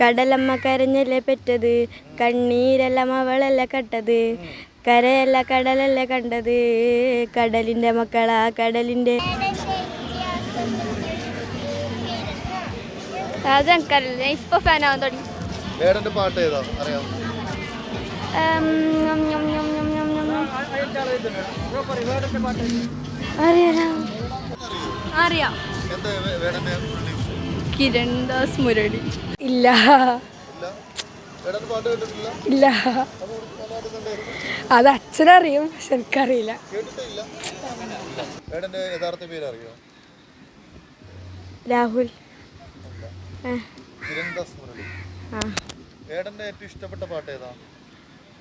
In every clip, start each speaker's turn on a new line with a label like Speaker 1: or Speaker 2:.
Speaker 1: കടലമ്മ കരഞ്ഞല്ലേ പെറ്റത്, കണ്ണീരെല്ലാം അവളല്ല കട്ടത്, കരയല്ല കടലല്ല കണ്ടത്, കടലിന്റെ മക്കളാ കടലിന്റെ.
Speaker 2: അതെനിക്കറിയില്ല, ഇപ്പൊ ഫാനാവാൻ തുടങ്ങി.
Speaker 3: പാട്ട് ഏതാ അറിയാം?
Speaker 2: അറിയാം, കിരൺ ദാസ് മുരളി.
Speaker 1: ഇല്ല ഇല്ല, അത് അച്ഛനറിയും, പക്ഷെ എനിക്കറിയില്ല. രാഹുൽ.
Speaker 3: ഏറ്റവും ഇഷ്ടപ്പെട്ട പാട്ട് ഏതാ?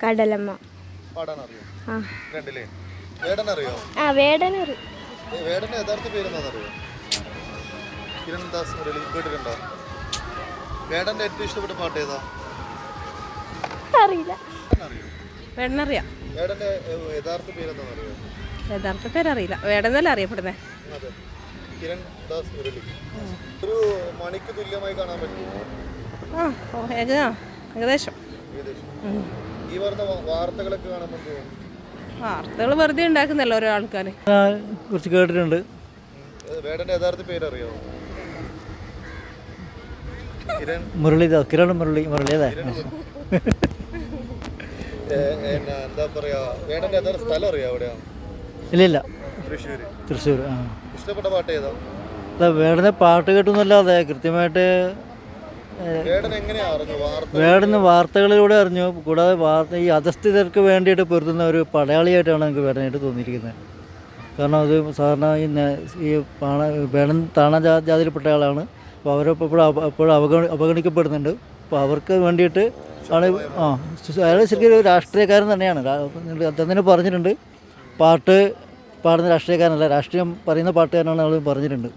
Speaker 1: കടലമ്മ.
Speaker 3: പാടാൻ അറിയോ? വേടന്റെ യഥാർത്ഥ പേരെന്താണെന്നറിയോ? കിരൺ ദാസ് മുരളി. കേട്ടിട്ടുണ്ടോ? വേടന്റെ ഏറ്റവും ഇഷ്ടപ്പെട്ട പാട്ട് ഏതാ?
Speaker 2: അറിയില്ല.
Speaker 4: വേടനറിയാം.
Speaker 3: വേടന്റെ യഥാർത്ഥ പേരെന്താണെന്നറിയോ?
Speaker 4: യഥാർത്ഥ പേരറിയില്ല. വേടനല്ല അറിയപ്പെടുന്നേ.
Speaker 3: അതെ, കിരൺ ദാസ് മുരളി. ഒരു മണിക്ക് തുല്യമായി കാണാൻ പറ്റുമോ?
Speaker 4: ഏകദേശം.
Speaker 3: ഈ വരുന്ന വാർത്തകളൊക്കെ കാണാൻ പറ്റുമോ?
Speaker 4: വാർത്തകൾ വെറുതെ ഉണ്ടാക്കുന്നല്ലോ ഓരോ ആൾക്കാർ.
Speaker 5: കുറച്ച് കേട്ടിട്ടുണ്ട്.
Speaker 3: വേടന്റെ യഥാർത്ഥ പേരറിയോ?
Speaker 5: കിരൺ മുരളി അതെ.
Speaker 3: എന്താ പറയാ, വേടന്റെ യഥാർത്ഥ സ്ഥലം അറിയോ? എവിടെയാണ്?
Speaker 5: ഇല്ല. തൃശ്ശൂർ.
Speaker 3: ഇഷ്ടപ്പെട്ട പാട്ട് ഏതാ?
Speaker 5: വേടനെ പാട്ട് കേട്ടൊന്നുമല്ലാതെ കൃത്യമായിട്ട് വേടന് വാർത്തകളിലൂടെ അറിഞ്ഞു. കൂടാതെ ഈ അധസ്ഥിതർക്ക് വേണ്ടിയിട്ട് പൊരുത്തുന്ന ഒരു പടയാളിയായിട്ടാണ് എനിക്ക് വേടനായിട്ട് തോന്നിയിരിക്കുന്നത്. കാരണം അത് സാധാരണ ഈ വേടൻ താണ ജാതിയിൽപ്പെട്ട ആളാണ്. അപ്പോൾ അവരെപ്പോഴും അവഗണിക്കപ്പെടുന്നുണ്ട്. അപ്പോൾ അവർക്ക് വേണ്ടിയിട്ട് ആണ്. അയാൾ ശരിക്കും ഒരു രാഷ്ട്രീയക്കാരൻ തന്നെയാണ്. തന്നെ പറഞ്ഞിട്ടുണ്ട്, പാട്ട് പാടുന്ന രാഷ്ട്രീയക്കാരനല്ല, രാഷ്ട്രീയം പറയുന്ന പാട്ടുകാരനാണ് ആൾ പറഞ്ഞിട്ടുണ്ട്.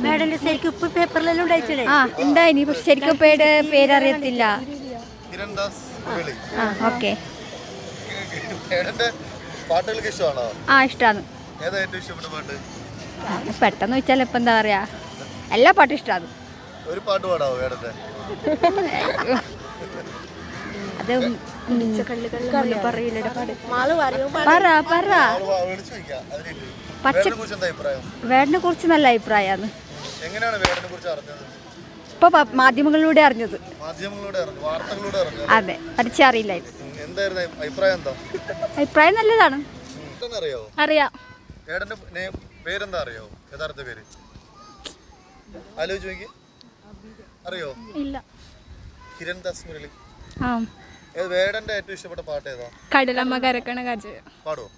Speaker 1: മേഡന്റെ ശരിക്കും ഇപ്പൊ പേപ്പറിലെല്ലാം ഉണ്ടായിട്ടില്ലേ?
Speaker 2: ഉണ്ടായിനി, പക്ഷെ ശരിക്കും പേരറിയത്തില്ല. ഓക്കെ, ഇഷ്ടാണ്. പെട്ടെന്ന് വെച്ചാൽ ഇപ്പൊ എന്താ പറയാ, എല്ലാ പാട്ടും ഇഷ്ടാണ്.
Speaker 3: ഒരു പാട്ട് പാടാവോ വേടന്റെ?
Speaker 2: അത് വേടനെ കുറിച്ച് നല്ല അഭിപ്രായമാണ്. ഇപ്പൊ മാധ്യമങ്ങളിലൂടെ അറിഞ്ഞത്. അതെ, പഠിച്ചറിയില്ലായിരുന്നു. അഭിപ്രായം നല്ലതാണ്. അറിയാം.
Speaker 3: അറിയോ?
Speaker 2: ഇല്ല.
Speaker 3: കിരൺ ദാസ് മുരളി.
Speaker 2: വേടന്റെ
Speaker 3: ഏറ്റവും ഇഷ്ടപ്പെട്ട പാട്ട് ഏതാ?
Speaker 2: കടലമ്മ കരക്കണ കജ.
Speaker 3: പാടുവോ?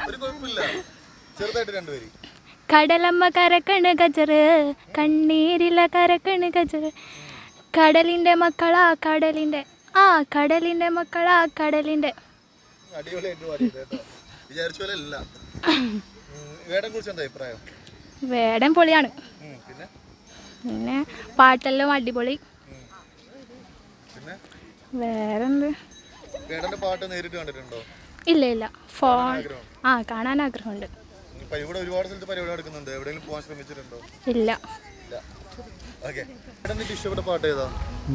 Speaker 3: ഒരു കുഴപ്പമില്ല, ചെറുതായിട്ട് രണ്ടുപേര്.
Speaker 2: കടലമ്മ കരക്കണ് ഗജറ്, കണ്ണീരില കരക്കണ് ഗജറ്, കടലിന്റെ മക്കളാ കടലിന്റെ, കടലിന്റെ മക്കളാ കടലിന്റെ. വേടൻ പൊളിയാണ്. പിന്നെ പാട്ടെല്ലാം അടിപൊളി. വേറെന്ത്?
Speaker 3: പാട്ട് നേരിട്ട് കണ്ടിട്ടുണ്ടോ?
Speaker 2: ഇല്ല, ഫോൺ കാണാൻ ആഗ്രഹമുണ്ട്.
Speaker 3: ഒരുപാട് സ്ഥലത്ത് പരിപാടി നടക്കുന്നുണ്ട്, എവിടെയെങ്കിലും പോകാൻ ശ്രമിച്ചിട്ടുണ്ടോ?
Speaker 2: ഇല്ല.
Speaker 3: ഇഷ്ടപ്പെട്ട പാട്ട് ഏതാ?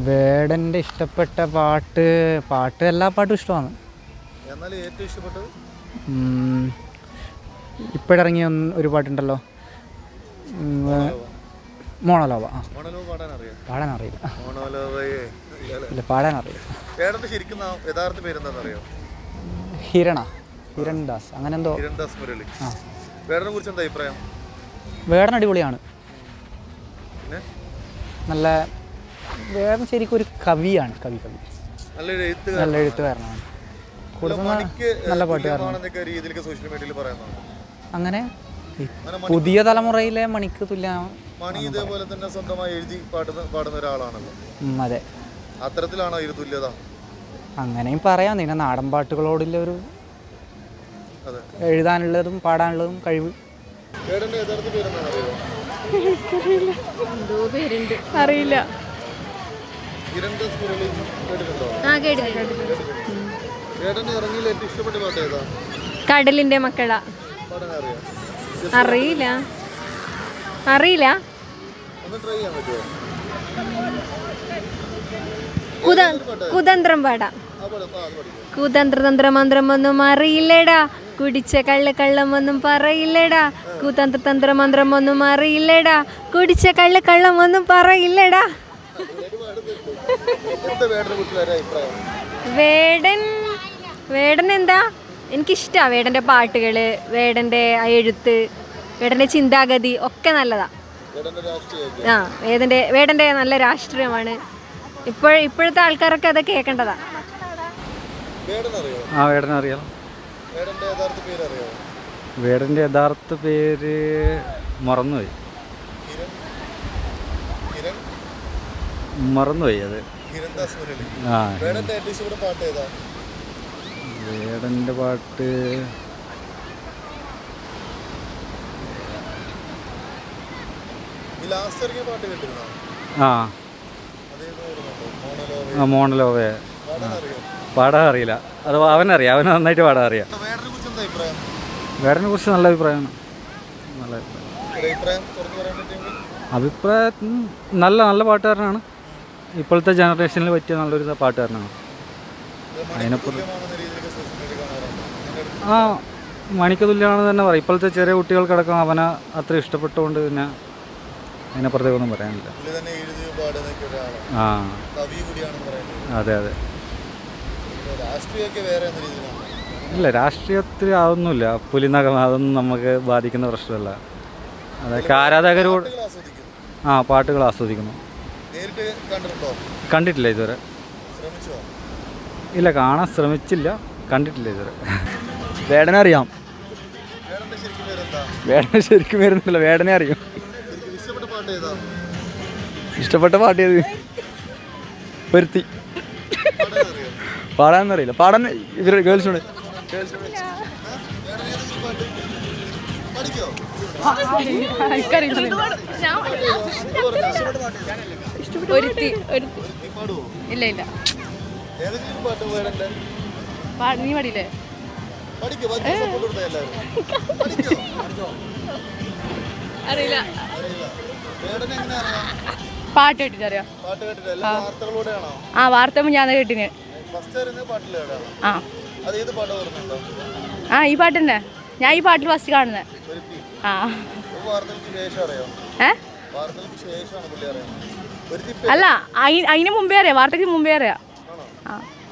Speaker 6: വേടന്റെ ഇഷ്ടപ്പെട്ട പാട്ട് എല്ലാ പാട്ടും ഇഷ്ടമാണ്.
Speaker 3: എന്നാൽ ഏറ്റവും ഇഷ്ടപ്പെട്ടത്
Speaker 6: ഇപ്പോഴിറങ്ങിയ ഒരു പാട്ടുണ്ടല്ലോ, മോണലോവ. പാടാനറിയില്ല.
Speaker 3: യഥാർത്ഥ പേരെന്താണെന്നറിയോ?
Speaker 6: കിരൺ ദാസ്, അങ്ങനെ എന്തോ.
Speaker 3: വേടനെ കുറിച്ച് എന്താ അഭിപ്രായം?
Speaker 6: വേടൻ അടിപൊളിയാണ്. നല്ല വേടൻ ശരിക്കും ഒരു കവിയാണ്. നല്ല എഴുത്തുകാരനാണ്. നല്ല പാട്ടുകാരനാണ്. അങ്ങനെ പുതിയ തലമുറയിലെ മണിക്ക് തുല്യമാണ്.
Speaker 3: മണി ഇതേപോലെ തന്നെ സ്വന്തമായി എഴുതി പാടുന്ന ഒരാളാണല്ലോ.
Speaker 6: അതെ.
Speaker 3: അത്തരത്തിലാണോ ഇത് തുല്യത?
Speaker 6: അങ്ങനെയും പറയാം. പിന്നെ നാടൻ പാട്ടുകളോടുള്ള ഒരു എഴുതാനുള്ളതും പാടാനുള്ളതും കഴിവ്.
Speaker 2: അറിയില്ല. കടലിന്റെ മക്കളാ. അറിയില്ല.
Speaker 1: അറിയില്ല.
Speaker 3: ഒന്ന് ട്രൈ ചെയ്യാൻ പറ്റുമോ?
Speaker 1: കുതന്ത്രം പാടാം.
Speaker 3: ആ പാടും, അത് പഠിക്കും.
Speaker 1: കുതന്ത്രതന്ത്ര മന്ത്രമൊന്നും അറിയില്ലടാ, കുടിച്ച കള്ളമൊന്നും പറയില്ലടാ. കുതന്ത്രതന്ത്ര മന്ത്രമൊന്നും അറിയില്ലടാ, കുടിച്ച കള്ളമൊന്നും പറയില്ലടാ.
Speaker 3: എന്താ വേടനെ കുറിച്ചുള്ള ഒരു അഭിപ്രായം?
Speaker 1: വേടൻ എന്താ, എനിക്കിഷ്ടമാണ് വേടൻ്റെ പാട്ടുകൾ, വേടൻ്റെ എഴുത്ത്, വേടൻ്റെ ചിന്താഗതി ഒക്കെ നല്ലതാ.
Speaker 3: വേടന്റെ രാഷ്ട്രീയം
Speaker 1: വേടൻ്റെ നല്ല രാഷ്ട്രീയമാണ്. ഇപ്പോഴത്തെ ആൾക്കാരൊക്കെ അത് കേൾക്കേണ്ടതാ.
Speaker 3: വേടനറിയോ?
Speaker 6: ആ വേടനെ അറിയാം.
Speaker 3: വേടന്റെ യഥാർത്ഥ പേര് അറിയോ?
Speaker 6: വേടൻ്റെ യഥാർത്ഥ പേര് മറന്നുപോയി.
Speaker 3: കിരൺ
Speaker 6: മറന്നുപോയി അത്.
Speaker 3: കിരൺദാസ് മുരളി.
Speaker 6: ആ
Speaker 3: വേടന്റെ ഏറ്റവും ഇഷ്ടപ്പെട്ട പാട്ട് ഏതാ?
Speaker 6: വേടൻ്റെ പാട്ട്
Speaker 3: ഈ ലാസ്റ്റ് ഇറങ്ങിയ പാട്ട് കേട്ടിരുന്നോ?
Speaker 6: ആ
Speaker 3: അതേത് ഓർമ്മയുണ്ടോ?
Speaker 6: മോണലോവേ
Speaker 3: പാടാനറിയോ?
Speaker 6: പാടാൻ അറിയില്ല. അത് അവനറിയാം, അവന് നന്നായിട്ട് പാടാൻ അറിയാം.
Speaker 3: വേടനെ കുറിച്ച് എന്താ അഭിപ്രായം?
Speaker 6: വേടനെ കുറിച്ച് നല്ല അഭിപ്രായമാണ്. നല്ല അഭിപ്രായം.
Speaker 3: ഒരു അഭിപ്രായം തുറന്നു പറയാൻ പറ്റുമെങ്കിൽ?
Speaker 6: അഭിപ്രായം നല്ല പാട്ടുകാരനാണ്. ഇപ്പോഴത്തെ ജനറേഷനിൽ പറ്റിയ നല്ലൊരു പാട്ടുകാരനാണ്. അതിനപ്പുറം
Speaker 3: തുല്യമാണെന്ന രീതിയിലൊക്കെ സോഷ്യൽ മീഡിയ കാണാറുണ്ട്.
Speaker 6: ആ മണിക്ക് തുല്യമാണെന്ന് തന്നെ പറയാം. ഇപ്പോഴത്തെ ചെറിയ കുട്ടികൾക്കടക്കം അവനെ അത്ര ഇഷ്ടപ്പെട്ടുകൊണ്ട് പിന്നെ അതിനപ്പുറത്തേക്കൊന്നും പറയാനില്ല.
Speaker 3: പുള്ളി തന്നെ എഴുതിയോ പാടുന്നൊക്കെ ഒരാളാണ്.
Speaker 6: ആ
Speaker 3: കവി കൂടിയാണെന്ന് പറയുന്നത്.
Speaker 6: അതെ അതെ.
Speaker 3: രാഷ്ട്രീയമൊക്കെ വേറെ എന്ന രീതിയിലാണ്.
Speaker 6: ഇല്ല, രാഷ്ട്രീയത്തിൽ അതൊന്നുമില്ല. പുലിനകം അതൊന്നും നമുക്ക് ബാധിക്കുന്ന പ്രശ്നമല്ല. അതൊക്കെ ആരാധകരോട്
Speaker 3: പാട്ടുകൾ ആസ്വദിക്കും.
Speaker 6: പാട്ടുകൾ ആസ്വദിക്കുന്നു.
Speaker 3: നേരിട്ട് കണ്ടിട്ടുണ്ടോ?
Speaker 6: കണ്ടിട്ടില്ല ഇതുവരെ.
Speaker 3: ശ്രമിച്ചോ?
Speaker 6: ഇല്ല, കാണാൻ ശ്രമിച്ചില്ല, കണ്ടിട്ടില്ല ഇതുവരെ. വേടനെ അറിയാം.
Speaker 3: വേടന്റെ ശരിക്കും പേരെന്താ?
Speaker 6: വേടനെ ശരിക്കും വരുന്നില്ല, വേടനെ അറിയാം.
Speaker 3: ശരിക്കും ഇഷ്ടപ്പെട്ട പാട്ട് ഏതാ?
Speaker 6: ഇഷ്ടപ്പെട്ട പാട്ട് ഏത്? പരുത്തി.
Speaker 3: പാടാനറിയോ?
Speaker 6: പാടാനറിയില്ല. പാടാൻ ഇവർ ഗേൾസിനോട്
Speaker 3: വേടൻ ഏതെങ്കിലും പാട്ട് പഠിക്കോ? പാടുവോ?
Speaker 2: ഇല്ല ഇല്ല,
Speaker 3: ഏതെങ്കിലും പാട്ട് വേടന്റെ
Speaker 2: നീ പാടിയില്ലേ?
Speaker 3: പഠിക്കോ? ബാക്കി സപ്പോർട്ട് കൊടുത്താ എല്ലാവരും പഠിക്കോ?
Speaker 2: അറിയില്ല.
Speaker 3: അറിയില്ല. വേടനെ എങ്ങനെ അറിയാം?
Speaker 2: പാട്ട് കേട്ടിട്ട് അറിയാം.
Speaker 3: പാട്ട് കേട്ടിട്ട് എല്ലാ വാർത്തകളൂടെയാണോ?
Speaker 2: ആ വാർത്ത ഞാൻ കേട്ടിന്.
Speaker 3: ഫസ്റ്റ് അറിയുന്നത് പാട്ടിലേടാണോ?
Speaker 2: ആ
Speaker 3: അത് ഏത് പാട്ട് ഓർമ്മയുണ്ടോ?
Speaker 2: ഈ പാട്ട് തന്നെ, ഞാൻ ഈ പാട്ടിൽ ഫസ്റ്റ് കാണുന്നത്.
Speaker 3: ഒരുത്തി.
Speaker 2: ആ
Speaker 3: വാർത്തകൾക്ക് ശേഷം അറിയാം. വാർത്തകൾക്ക് ശേഷമാണ് പുള്ളി അറിയുന്നത്. ഒരുത്തി
Speaker 2: അല്ല, അതിന് മുമ്പേ അറിയാം, വാർത്തക്ക് മുമ്പേ അറിയാം.
Speaker 3: ആണോ?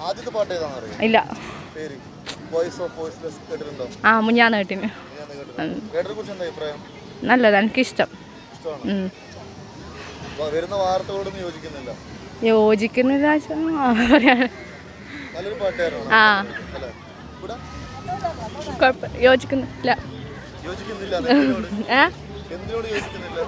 Speaker 3: ആദ്യത്തെ പാട്ട് ഏതാണെന്ന് അറിയാം?
Speaker 2: ഇല്ല.
Speaker 3: പേര് വോയിസ് ഓഫ് വോയിസ്ലെസ് കേട്ടിട്ടുണ്ടോ?
Speaker 2: മുഞ്ഞാന്ന് കേട്ടിന്.
Speaker 3: വേടനെ കുറിച്ച് എന്താ അഭിപ്രായം?
Speaker 2: നല്ലത്, എനിക്കിഷ്ടം.
Speaker 3: ഇഷ്ടമാണ്. വരുന്ന വാർത്തകളോടൊന്നും യോജിക്കുന്നില്ല.
Speaker 2: യോജിക്കുന്നില്ല,
Speaker 3: നല്ലൊരു പാട്ടുകാരാണ്. അല്ലേ? ഇവിടെ
Speaker 2: യോജിക്കുന്നില്ല.
Speaker 3: യോജിക്കുന്നില്ല. എന്തിനോട് യോജിക്കുന്നില്ല?